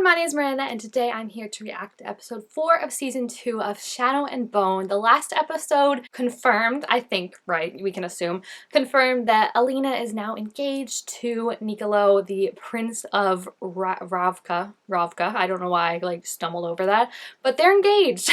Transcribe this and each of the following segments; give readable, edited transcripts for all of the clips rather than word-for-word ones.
my name is Miranda, and today I'm here to react to episode 4 of season 2 of Shadow and Bone. The last episode confirmed, I think, right, we can assume, confirmed that Alina is now engaged to Nicolo, the Prince of Ravka. I don't know why I stumbled over that, but they're engaged.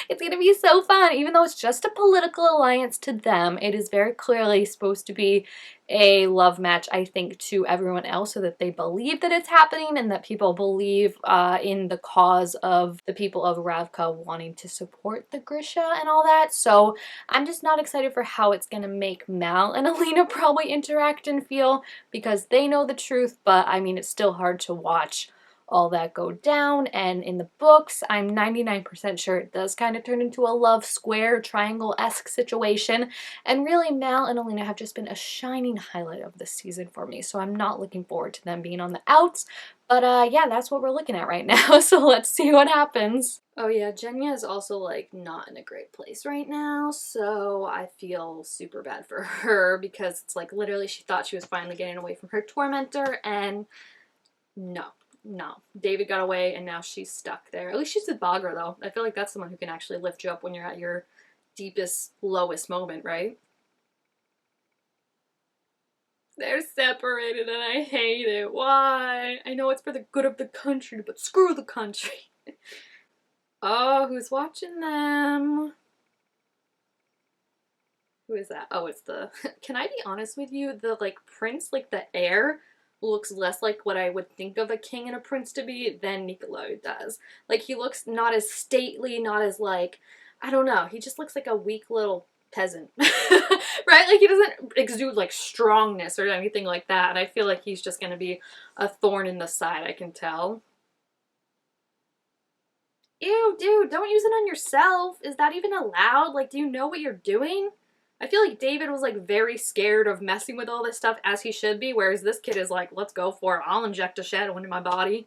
It's gonna be so fun, even though it's just a political alliance to them. It is very clearly supposed to be a love match, I think, to everyone else so that they believe that it's happening and that people believe in the cause of the people of Ravka wanting to support the Grisha and all that. So I'm just not excited for how it's going to make Mal and Alina probably interact and feel, because they know the truth, but I mean, it's still hard to watch all that go down. And in the books, I'm 99% sure it does kind of turn into a love square triangle-esque situation. And really, Mal and Alina have just been a shining highlight of this season for me, so I'm not looking forward to them being on the outs. But yeah, that's what we're looking at right now, so let's see what happens. Oh yeah, Genya is also not in a great place right now, so I feel super bad for her because it's literally she thought she was finally getting away from her tormentor, and no. David got away and now she's stuck there. At least she's with Baghra though. I feel like that's someone who can actually lift you up when you're at your deepest, lowest moment, right? They're separated and I hate it. Why? I know it's for the good of the country, but screw the country. Oh, who's watching them? Who is that? Oh, it's the... Can I be honest with you? The, prince, the heir, looks less like what I would think of a king and a prince to be than Nicolo does. He looks not as stately, not as, I don't know. He just looks like a weak little peasant. Right? He doesn't exude, strongness or anything like that. And I feel like he's just gonna be a thorn in the side, I can tell. Ew, dude, don't use it on yourself. Is that even allowed? Do you know what you're doing? I feel like David was very scared of messing with all this stuff, as he should be, whereas this kid is let's go for it. I'll inject a shadow into my body.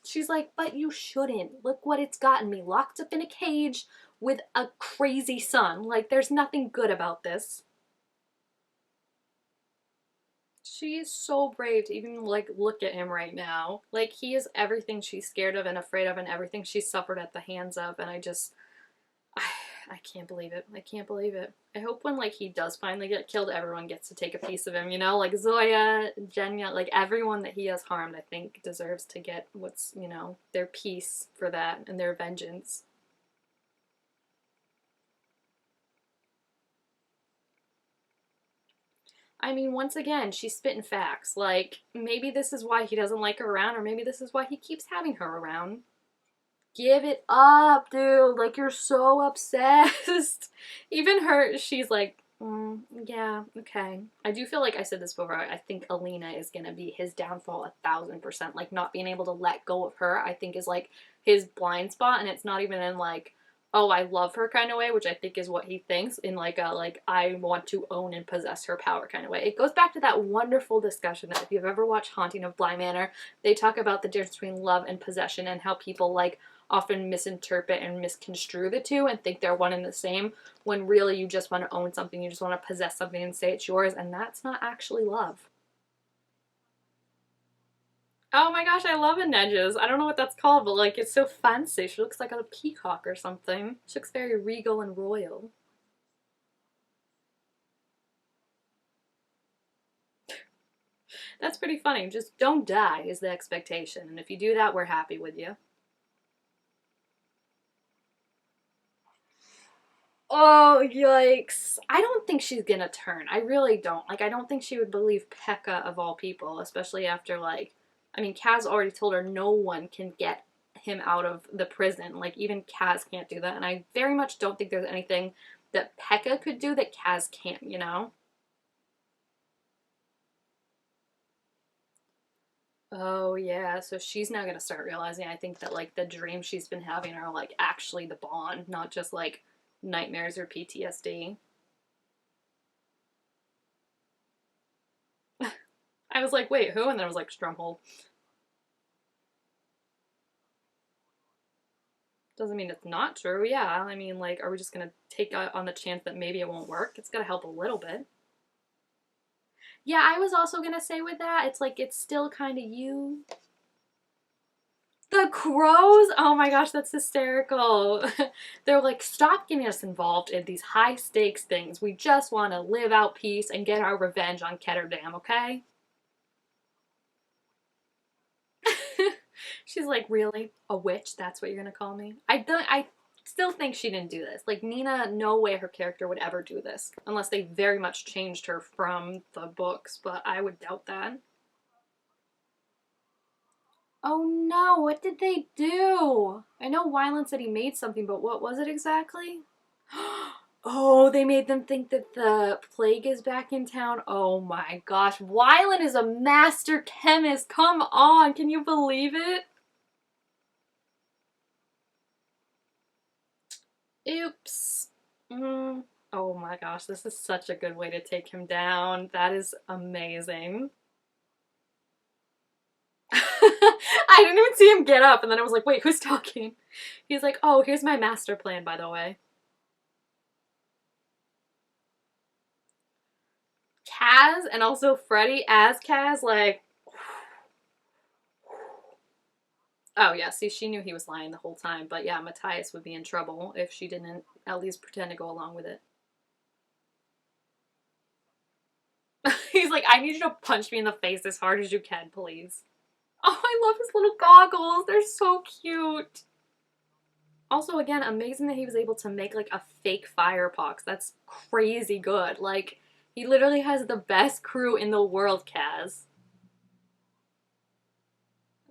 She's like, but you shouldn't. Look what it's gotten me. Locked up in a cage with a crazy son. There's nothing good about this. She is so brave to even look at him right now. He is everything she's scared of and afraid of and everything she's suffered at the hands of, and I can't believe it. I can't believe it. I hope when he does finally get killed, everyone gets to take a piece of him, you know? Zoya, Genya, everyone that he has harmed, I think deserves to get what's, their piece for that and their vengeance. I mean, once again, she's spitting facts. Maybe this is why he doesn't like her around, or maybe this is why he keeps having her around. Give it up, dude. You're so obsessed. Even her, she's yeah, okay. I do feel like I said this before. I think Alina is gonna be his downfall 1000%. Not being able to let go of her, I think is his blind spot, and it's not even in oh, I love her kind of way, which I think is what he thinks in a I want to own and possess her power kind of way. It goes back to that wonderful discussion that if you've ever watched Haunting of Bly Manor, they talk about the difference between love and possession and how people often misinterpret and misconstrue the two and think they're one and the same, when really you just want to own something, you just want to possess something and say it's yours, and that's not actually love. Oh my gosh, I love Inej. I don't know what that's called, but it's so fancy. She looks like a peacock or something. She looks very regal and royal. That's pretty funny. Just don't die is the expectation, and if you do that, we're happy with you. Oh, yikes. I don't think she's gonna turn. I really don't. I don't think she would believe Pekka of all people, especially after, I mean, Kaz already told her no one can get him out of the prison. Even Kaz can't do that, and I very much don't think there's anything that Pekka could do that Kaz can't, you know? Oh, yeah, so she's now gonna start realizing, I think, that, the dreams she's been having are, actually the bond, not just, nightmares or PTSD. I was like, wait, who? And then I was like, Strumhold. Doesn't mean it's not true. Yeah, I mean, are we just gonna take on the chance that maybe it won't work? It's gotta help a little bit. Yeah, I was also gonna say with that, it's like it's still kind of you. The crows? Oh my gosh, that's hysterical. They're like, stop getting us involved in these high stakes things. We just want to live out peace and get our revenge on Ketterdam, okay? She's like, really? A witch? That's what you're gonna call me? I still think she didn't do this. Like, Nina, no way her character would ever do this. Unless they very much changed her from the books, but I would doubt that. Oh no, what did they do? I know Wyland said he made something, but what was it exactly? Oh, they made them think that the plague is back in town. Oh my gosh. Wyland is a master chemist. Come on. Can you believe it? Oops. Oh my gosh. This is such a good way to take him down. That is amazing. I didn't even see him get up, and then I was like, wait, who's talking? He's like, oh, here's my master plan, by the way. Kaz and also Freddy as Kaz, like, oh yeah, see, she knew he was lying the whole time, but yeah, Matthias would be in trouble if she didn't at least pretend to go along with it. He's like, I need you to punch me in the face as hard as you can, please. Oh, I love his little goggles. They're so cute. Also, again, amazing that he was able to make like a fake firepox. That's crazy good. Like, he literally has the best crew in the world, Kaz.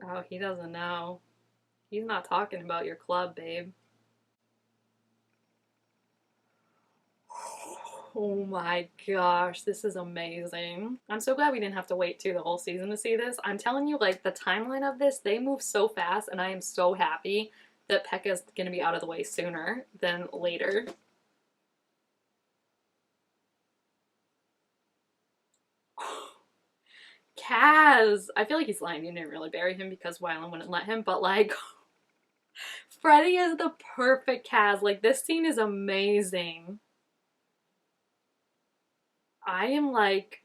Oh, he doesn't know. He's not talking about your club, babe. Oh my gosh, this is amazing. I'm so glad we didn't have to wait the whole season to see this. I'm telling you, like, the timeline of this, they move so fast, and I am so happy that Pekka's gonna be out of the way sooner than later. Kaz! I feel like he's lying. You didn't really bury him because Wyland wouldn't let him, but like, Freddy is the perfect Kaz. Like, this scene is amazing. I am like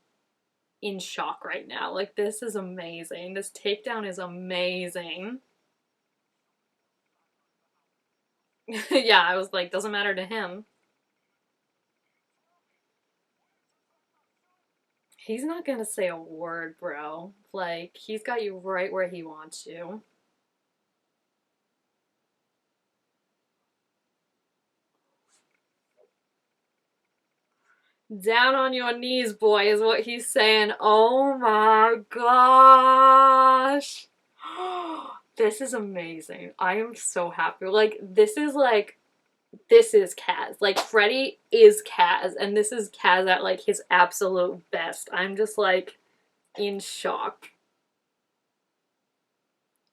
in shock right now. Like, this is amazing. This takedown is amazing. Yeah, I was like, doesn't matter to him. He's not gonna say a word, bro. Like, he's got you right where he wants you. Down on your knees, boy, is what he's saying. Oh my gosh. This is amazing. I am so happy. Like, this is Kaz. Like, Freddy is Kaz, and this is Kaz at, like, his absolute best. I'm just, like, in shock.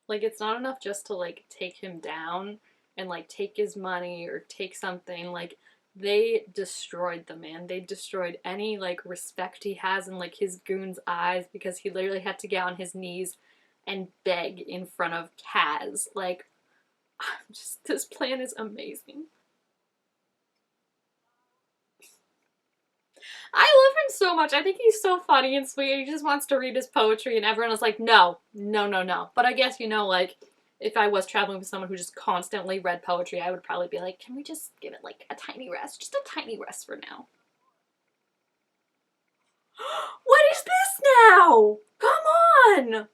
Like, it's not enough just to, like, take him down and, like, take his money or take something. Like, they destroyed the man. They destroyed any, like, respect he has in, like, his goon's eyes because he literally had to get on his knees and beg in front of Kaz. Like, just, this plan is amazing. I love him so much. I think he's so funny and sweet. He just wants to read his poetry, and everyone is like, no, no, no, no. But I guess, you know, like, if I was traveling with someone who just constantly read poetry, I would probably be like, can we just give it, like, a tiny rest? Just a tiny rest for now. What is this now? Come on!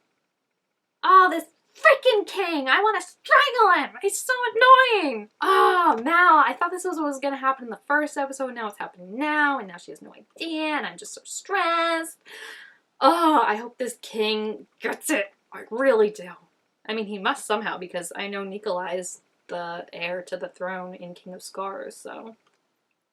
Oh, this freaking king! I want to strangle him! He's so annoying! Oh, Mal, I thought this was what was gonna happen in the first episode, now it's happening now, and now she has no idea, and I'm just so stressed. Oh, I hope this king gets it. I really do. I mean, he must somehow, because I know Nikolai is the heir to the throne in King of Scars, so.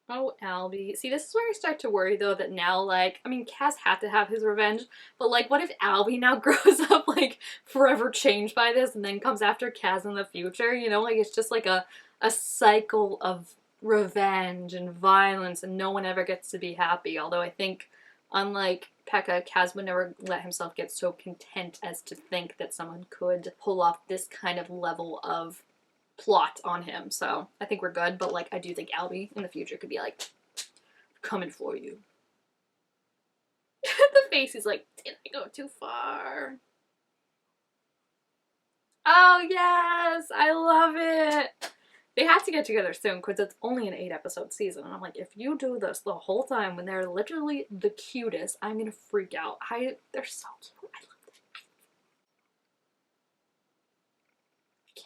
Oh, Albie. See, this is where I start to worry, though, that now, like, I mean, Cass had to have his revenge, but, like, what if Albie now grows up, like, forever changed by this and then comes after Cass in the future? You know, like, it's just like a cycle of revenge and violence, and no one ever gets to be happy. Although I think, unlike Pekka, Kaz would never let himself get so content as to think that someone could pull off this kind of level of plot on him. So I think we're good, but like I do think Albie in the future could be like, coming for you. The face is like, did I go too far? Oh yes, I love it. They have to get together soon because it's only an 8-episode season. And I'm like, if you do this the whole time when they're literally the cutest, I'm gonna freak out. They're so cute. I love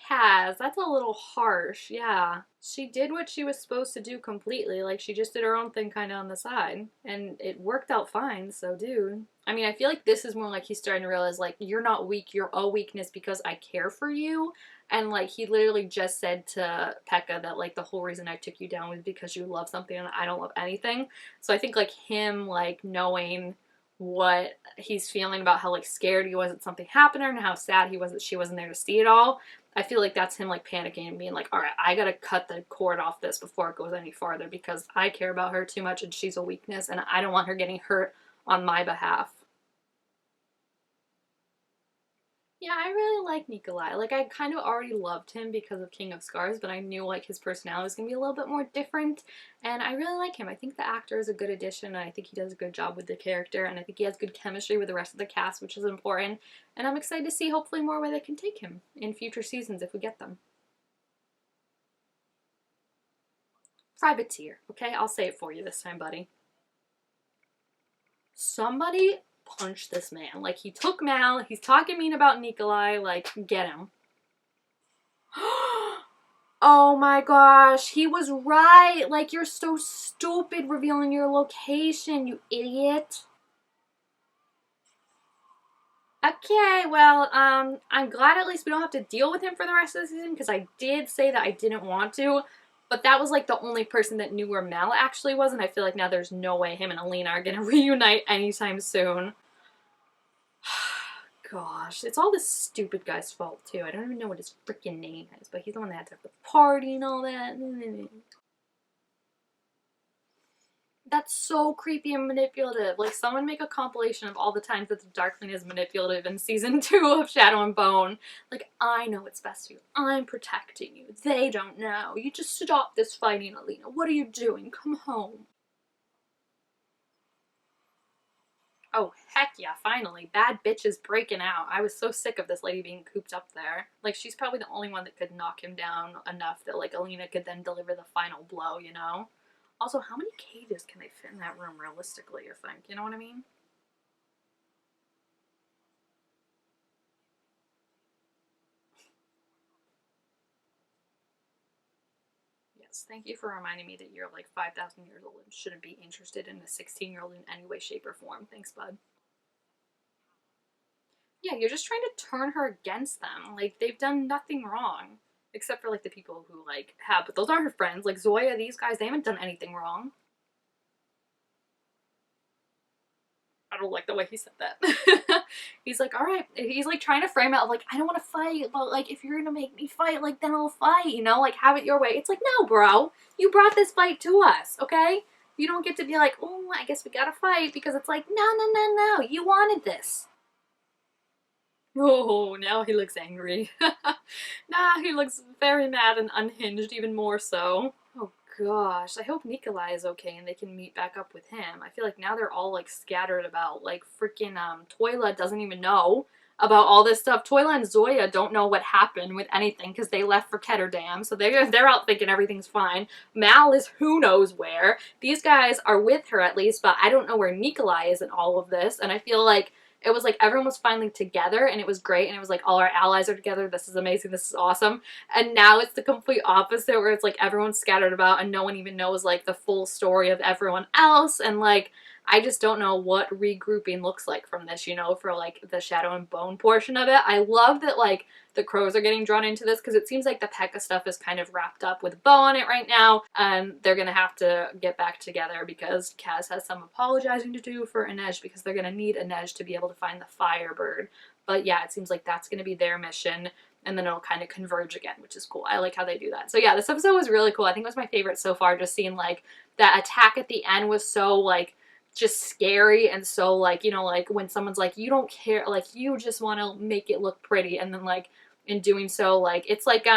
Kaz. That's a little harsh. Yeah. She did what she was supposed to do completely. Like, she just did her own thing kind of on the side. And it worked out fine, so dude. I mean, I feel like this is more like he's starting to realize, like, you're not weak, you're a weakness because I care for you. And, like, he literally just said to Pekka that, like, the whole reason I took you down was because you love something and I don't love anything. So I think, like, him, like, knowing what he's feeling about how, like, scared he was that something happened to her and how sad he was that she wasn't there to see it all, I feel like that's him, like, panicking and being like, all right, I gotta cut the cord off this before it goes any farther because I care about her too much and she's a weakness and I don't want her getting hurt on my behalf. Yeah, I really like Nikolai. Like, I kind of already loved him because of King of Scars, but I knew, like, his personality was going to be a little bit more different, and I really like him. I think the actor is a good addition, and I think he does a good job with the character, and I think he has good chemistry with the rest of the cast, which is important, and I'm excited to see, hopefully, more where they can take him in future seasons if we get them. Privateer, okay? I'll say it for you this time, buddy. Somebody punch this man. Like, he took Mal, he's talking mean about Nikolai, like, get him. Oh my gosh, he was right. Like, you're so stupid revealing your location, you idiot. Okay, well, I'm glad at least we don't have to deal with him for the rest of the season because I did say that I didn't want to, but that was like the only person that knew where Mal actually was, and I feel like now there's no way him and Alina are gonna reunite anytime soon. Gosh, it's all this stupid guy's fault too. I don't even know what his freaking name is, but he's the one that had to have the party and all that. That's so creepy and manipulative. Like, someone make a compilation of all the times that the Darkling is manipulative in season 2 of Shadow and Bone. Like, I know what's best for you. I'm protecting you. They don't know. You just stop this fighting, Alina. What are you doing? Come home. Oh, heck yeah, finally. Bad bitch is breaking out. I was so sick of this lady being cooped up there. Like, she's probably the only one that could knock him down enough that, like, Alina could then deliver the final blow, you know? Also, how many cages can they fit in that room realistically, you think? You know what I mean? Yes, thank you for reminding me that you're like 5,000 years old and shouldn't be interested in a 16-year-old in any way, shape, or form. Thanks, bud. Yeah, you're just trying to turn her against them. Like, they've done nothing wrong. Except for, like, the people who, like, have. But those aren't her friends. Like, Zoya, these guys, they haven't done anything wrong. I don't like the way he said that. He's like, all right. He's like trying to frame it of like, I don't want to fight, but like, if you're gonna make me fight, like, then I'll fight, you know? Like, have it your way. It's like, no, bro. You brought this fight to us, okay? You don't get to be like, oh, I guess we gotta fight, because it's like, no, no, no, no. You wanted this. Oh, now he looks angry. Nah, he looks very mad and unhinged, even more so. Oh gosh, I hope Nikolai is okay and they can meet back up with him. I feel like now they're all like scattered about. Like freaking Toilet doesn't even know about all this stuff. Toilet and Zoya don't know what happened with anything because they left for Ketterdam, so they're out thinking everything's fine. Mal is who knows where. These guys are with her at least, but I don't know where Nikolai is in all of this, and I feel like it was like everyone was finally together and it was great and it was like all our allies are together, this is amazing, this is awesome. And now it's the complete opposite where it's like everyone's scattered about and no one even knows like the full story of everyone else, and like I just don't know what regrouping looks like from this, you know, for like the Shadow and Bone portion of it. I love that like the crows are getting drawn into this because it seems like the Pekka stuff is kind of wrapped up with a bow on it right now, and they're gonna have to get back together because Kaz has some apologizing to do for Inej because they're gonna need Inej to be able to find the Firebird. But yeah, it seems like that's gonna be their mission, and then it'll kind of converge again, which is cool. I like how they do that. So yeah, this episode was really cool. I think it was my favorite so far, just seeing like that attack at the end was so like just scary and so like, you know, like when someone's like, you don't care, like you just want to make it look pretty, and then like in doing so, like it's like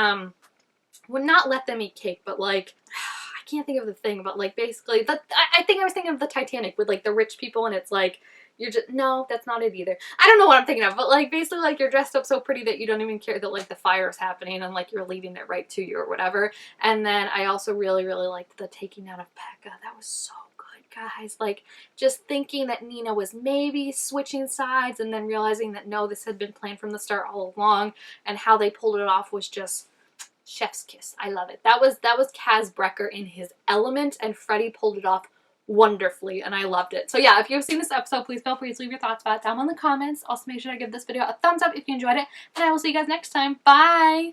would not let them eat cake, but like I can't think of the thing, but like basically I think I was thinking of the Titanic with like the rich people, and it's like, You're just, no, that's not it either. I don't know what I'm thinking of, but like basically like you're dressed up so pretty that you don't even care that like the fire is happening and like you're leading it right to you or whatever. And then I also really, really liked the taking out of Pekka. That was so good, guys. Like just thinking that Nina was maybe switching sides and then realizing that no, this had been planned from the start all along, and how they pulled it off was just chef's kiss. I love it. That was Kaz Brekker in his element, and Freddie pulled it off wonderfully, and I loved it. So yeah, if you've seen this episode, please feel free to leave your thoughts about it down in the comments. Also, make sure to give this video a thumbs up if you enjoyed it, and I will see you guys next time. Bye!